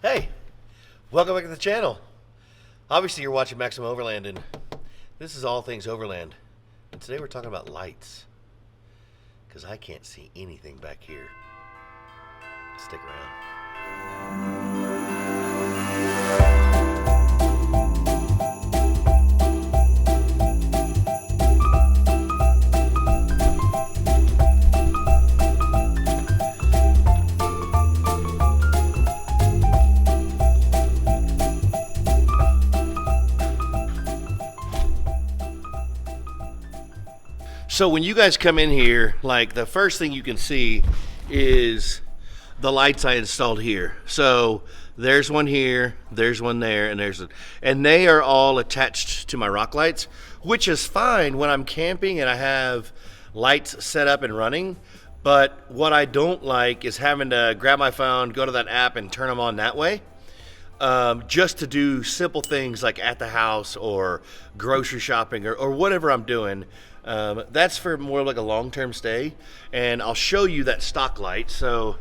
Hey, welcome back to the channel. Obviously you're watching Maximum Overland, and this is all things overland. And today we're talking about lights, because I can't see anything back here. Stick around. So when you guys come in here, like the first thing you can see is the lights I installed here. So there's one here, there's one there, and they are all attached to my rock lights, which is fine when I'm camping and I have lights set up and running. But what I don't like is having to grab my phone, go to that app and turn them on that way. Just to do simple things like at the house or grocery shopping or whatever I'm doing. That's for more like a long-term stay, and I'll show you that stock light. So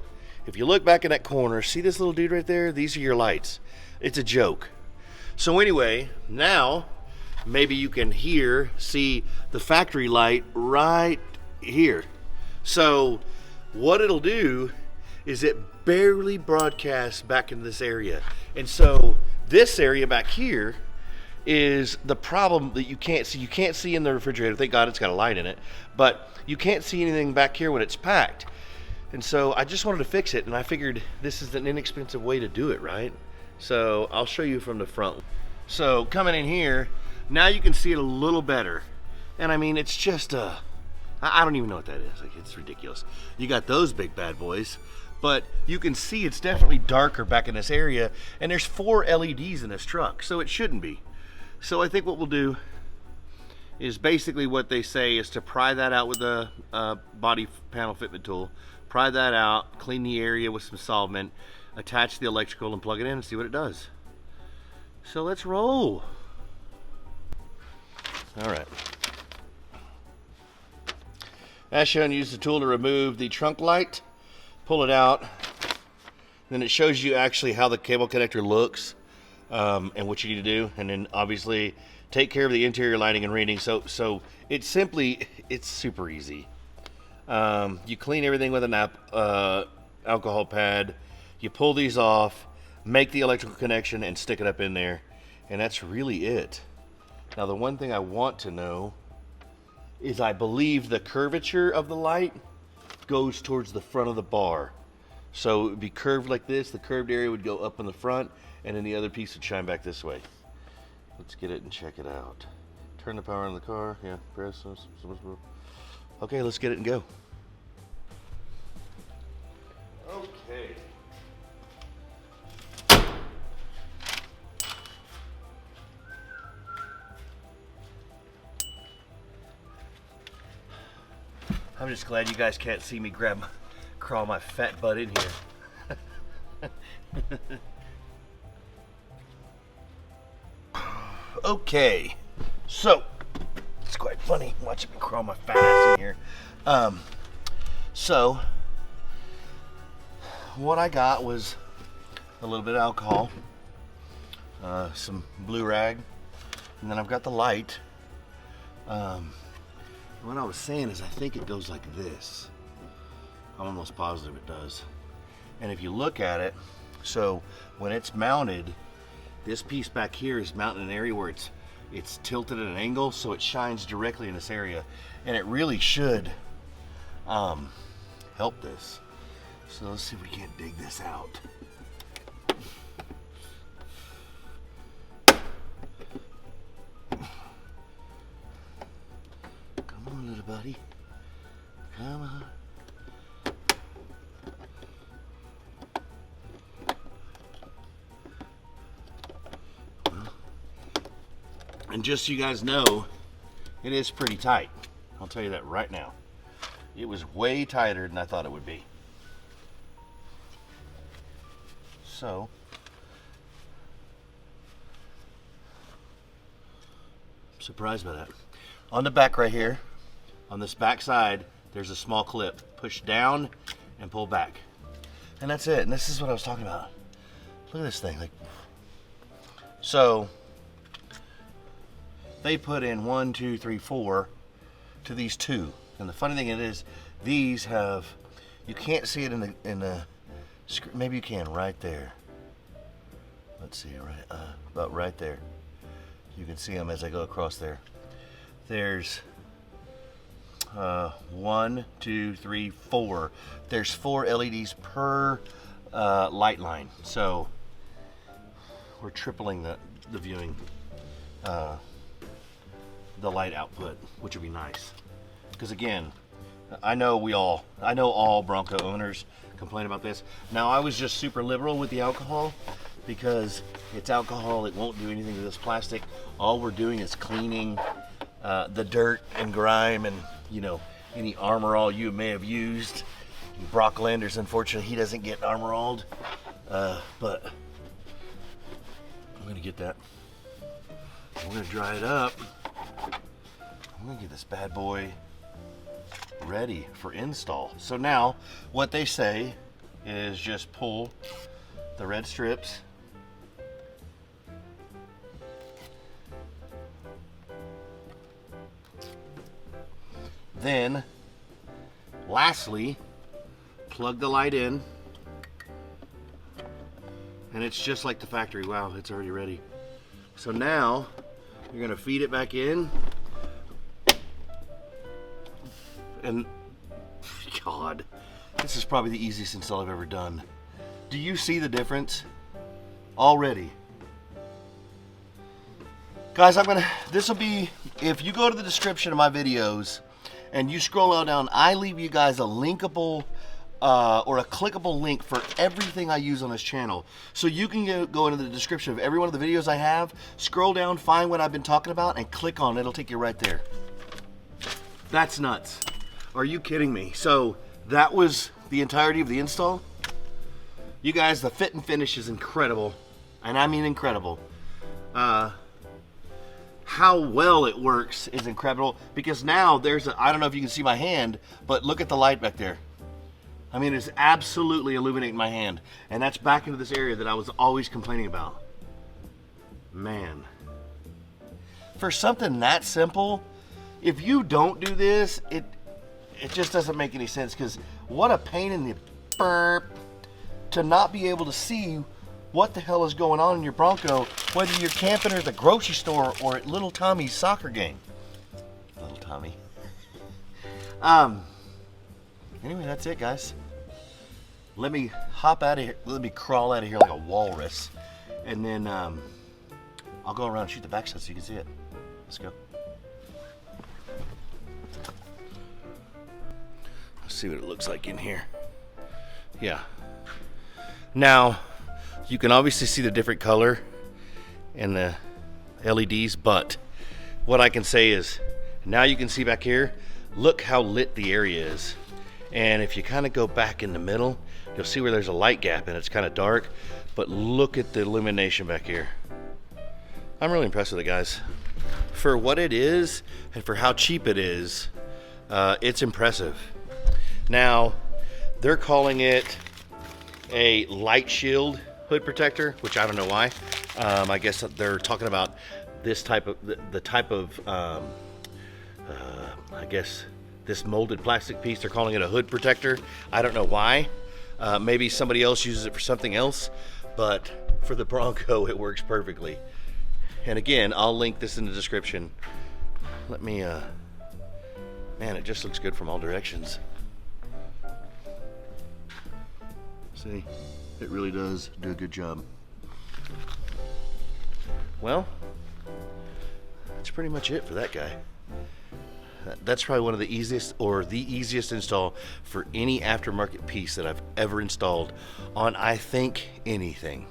if you look back in that corner, see this little dude right there? These are your lights. It's a joke. So anyway, now maybe you can see the factory light right here. So what it'll do is it barely broadcasts back into this area. And so this area back here is the problem that you can't see. You can't see in the refrigerator. Thank God it's got a light in it. But you can't see anything back here when it's packed. And so I just wanted to fix it, and I figured this is an inexpensive way to do it, right? So I'll show you from the front. So coming in here, now you can see it a little better. And I mean, it's just I don't even know what that is. Like, it's ridiculous. You got those big bad boys. But you can see it's definitely darker back in this area, and there's 4 LEDs in this truck, so it shouldn't be. So I think what we'll do is basically what they say is to pry that out with the body panel fitment tool, pry that out, clean the area with some solvent, attach the electrical and plug it in and see what it does. So let's roll. All right. As shown, use the tool to remove the trunk light. Pull it out, then it shows you actually how the cable connector looks and what you need to do, and then obviously take care of the interior lighting and reading. So it's super easy. You clean everything with an alcohol pad, you pull these off, make the electrical connection and stick it up in there, and that's really it. Now the one thing I want to know is I believe the curvature of the light goes towards the front of the bar. So it would be curved like this. The curved area would go up in the front, and then the other piece would shine back this way. Let's get it and check it out. Turn the power on the car. Yeah, press. Okay, let's get it and go. Okay. I'm just glad you guys can't see me crawl my fat butt in here. Okay, so it's quite funny watching me crawl my fat ass in here. So what I got was a little bit of alcohol, some blue rag, and then I've got the light. What I was saying is I think it goes like this. I'm almost positive it does. And if you look at it, so when it's mounted, this piece back here is mounted in an area where it's tilted at an angle, so it shines directly in this area. And it really should help this. So let's see if we can't dig this out. Little buddy, come on. Well, and just so you guys know, it is pretty tight. I'll tell you that right now. It was way tighter than I thought it would be. So I'm surprised by that. On the back right here, on this back side, there's a small clip. Push down and pull back. And that's it. And this is what I was talking about. Look at this thing. Like, so they put in 1, 2, 3, 4 to these 2. And the funny thing is, these have, you can't see it in the screen. Maybe you can right there. Let's see, right about right there. You can see them as I go across there. There's 1, 2, 3, 4. There's 4 LEDs per light line. So we're tripling the viewing, the light output, which would be nice. Because again, I know all Bronco owners complain about this. Now I was just super liberal with the alcohol because it's alcohol. It won't do anything to this plastic. All we're doing is cleaning the dirt and grime and, you know, any Armor All you may have used. Brock Landers, unfortunately, he doesn't get Armor Alled, but I'm gonna get that. I'm gonna dry it up. I'm gonna get this bad boy ready for install. So now what they say is just pull the red strips, then lastly plug the light in, and it's just like the factory. Wow, it's already ready. So now you're gonna feed it back in, and God, this is probably the easiest install I've ever done. Do you see the difference already? Guys, this will be, if you go to the description of my videos and you scroll on down, I leave you guys a linkable or a clickable link for everything I use on this channel. So you can go into the description of every one of the videos I have, scroll down, find what I've been talking about, and click on it. It'll take you right there. That's nuts. Are you kidding me? So that was the entirety of the install. You guys, the fit and finish is incredible. And I mean incredible. How well it works is incredible, because now there's I don't know if you can see my hand, but look at the light back there. I mean, it's absolutely illuminating my hand. And that's back into this area that I was always complaining about. Man. For something that simple, if you don't do this, it just doesn't make any sense, because what a pain in the burp to not be able to see what the hell is going on in your Bronco, whether you're camping or at the grocery store or at little Tommy's soccer game. Little Tommy. Anyway, that's it, guys. Let me hop out of here. Let me crawl out of here like a walrus, and then I'll go around and shoot the backside so you can see it. Let's go. Let's see what it looks like in here. Yeah. Now, you can obviously see the different color in the LEDs, but what I can say is, now you can see back here, look how lit the area is. And if you kind of go back in the middle, you'll see where there's a light gap and it's kind of dark, but look at the illumination back here. I'm really impressed with it, guys. For what it is and for how cheap it is, it's impressive. Now, they're calling it a light shield hood protector, which I don't know why. I guess they're talking about this type of, the type of, I guess, this molded plastic piece. They're calling it a hood protector. I don't know why. Maybe somebody else uses it for something else, but for the Bronco, it works perfectly. And again, I'll link this in the description. Let me, man, it just looks good from all directions. See, it really does do a good job. Well, that's pretty much it for that guy. That's probably one of the easiest, or the easiest install for any aftermarket piece that I've ever installed on, I think, anything.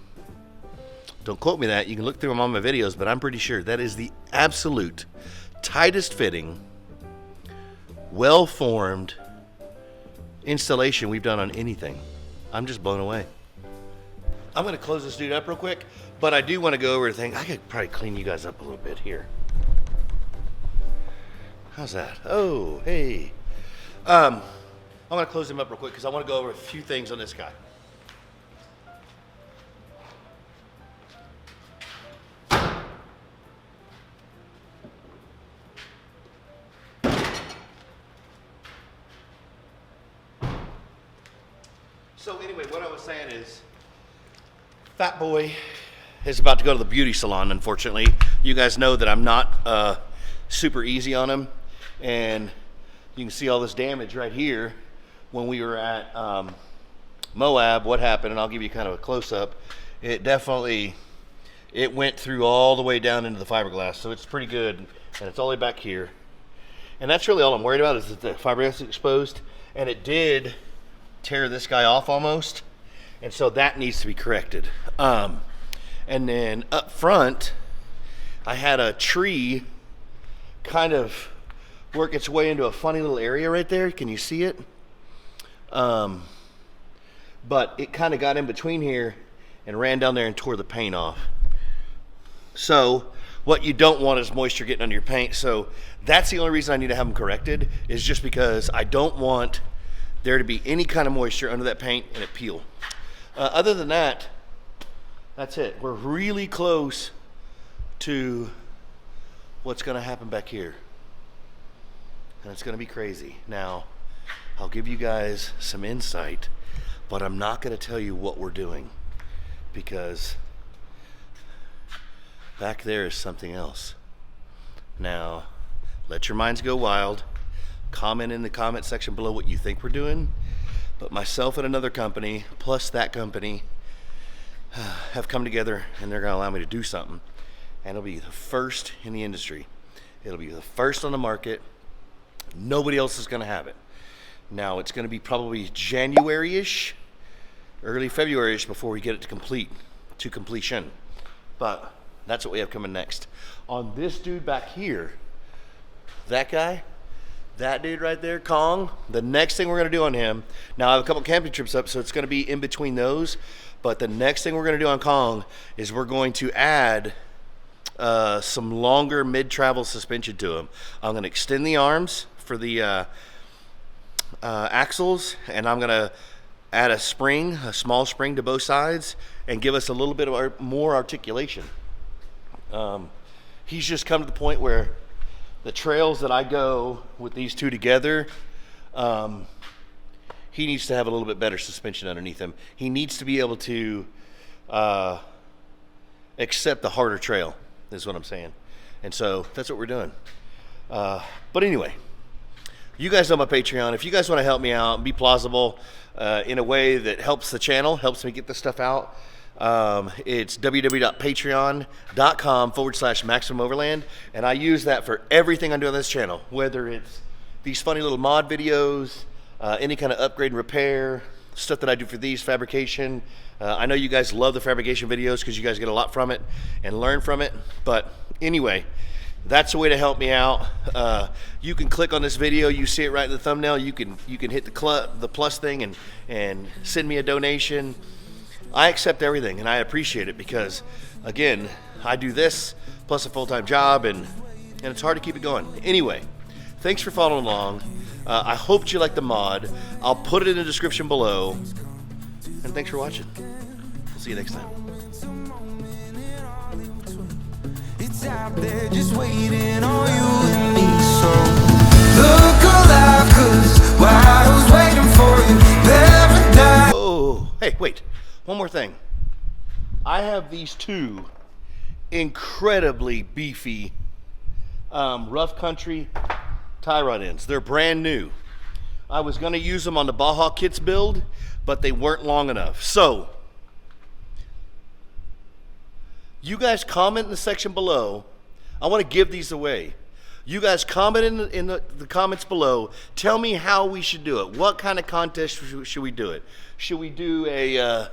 Don't quote me that. You can look through them on my videos, but I'm pretty sure that is the absolute tightest fitting, well-formed installation we've done on anything. I'm just blown away. I'm going to close this dude up real quick, but I do want to go over the thing. I could probably clean you guys up a little bit here. How's that? Oh, hey. I'm going to close him up real quick because I want to go over a few things on this guy. So anyway, what I was saying is, Fat Boy is about to go to the beauty salon, unfortunately. You guys know that I'm not super easy on him. And you can see all this damage right here when we were at Moab. What happened, and I'll give you kind of a close-up. It definitely, it went through all the way down into the fiberglass, so it's pretty good. And it's all the way back here. And that's really all I'm worried about, is that the fiberglass is exposed. And it did tear this guy off almost. And so that needs to be corrected. And then up front, I had a tree kind of work its way into a funny little area right there. Can you see it? But it kind of got in between here and ran down there and tore the paint off. So what you don't want is moisture getting under your paint. So that's the only reason I need to have them corrected, is just because I don't want there to be any kind of moisture under that paint and it peel. Other than that, that's it. We're really close to what's going to happen back here. And it's going to be crazy. Now, I'll give you guys some insight, but I'm not going to tell you what we're doing, because back there is something else. Now, let your minds go wild. Comment in the comment section below what you think we're doing. But myself and another company, plus that company, have come together, and they're going to allow me to do something. And it'll be the first in the industry. It'll be the first on the market. Nobody else is going to have it. Now, it's going to be probably January-ish, early February-ish before we get it to completion. But that's what we have coming next. On this dude back here, that guy, that dude right there, Kong, the next thing we're going to do on him, now I have a couple camping trips up, so it's going to be in between those, but the next thing we're going to do on Kong is we're going to add some longer mid-travel suspension to him. I'm going to extend the arms for the axles, and I'm going to add a spring, a small spring to both sides, and give us a little bit of more articulation. He's just come to the point where the trails that I go with these two together, he needs to have a little bit better suspension underneath him. He needs to be able to accept the harder trail, is what I'm saying. And so that's what we're doing. But anyway, you guys know my Patreon. If you guys want to help me out and be plausible in a way that helps the channel, helps me get this stuff out, it's www.patreon.com/MaximumOverland, and I use that for everything I do on this channel, whether it's these funny little mod videos, any kind of upgrade and repair, stuff that I do for these, fabrication. I know you guys love the fabrication videos because you guys get a lot from it and learn from it. But anyway, that's a way to help me out. You can click on this video, you see it right in the thumbnail. You can hit the plus thing and send me a donation. I accept everything, and I appreciate it because, again, I do this plus a full-time job, and it's hard to keep it going. Anyway, thanks for following along. I hope you like the mod. I'll put it in the description below, and thanks for watching. We'll see you next time. It's out there just waiting on you and me, so look alive, 'cause while I was waiting for you, paradise. Oh, hey, wait. One more thing. I have these two incredibly beefy rough country tie rod ends. They're brand new. I was going to use them on the Baja Kits build, but they weren't long enough. So, you guys comment in the section below. I want to give these away. You guys comment in the comments below. Tell me how we should do it. What kind of contest should we do it? Should we do a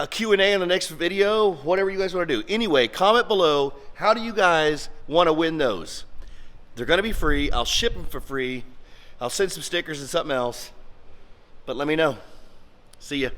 Q&A in the next video? Whatever you guys want to do. Anyway, comment below. How do you guys want to win those? They're going to be free. I'll ship them for free. I'll send some stickers and something else. But let me know. See ya.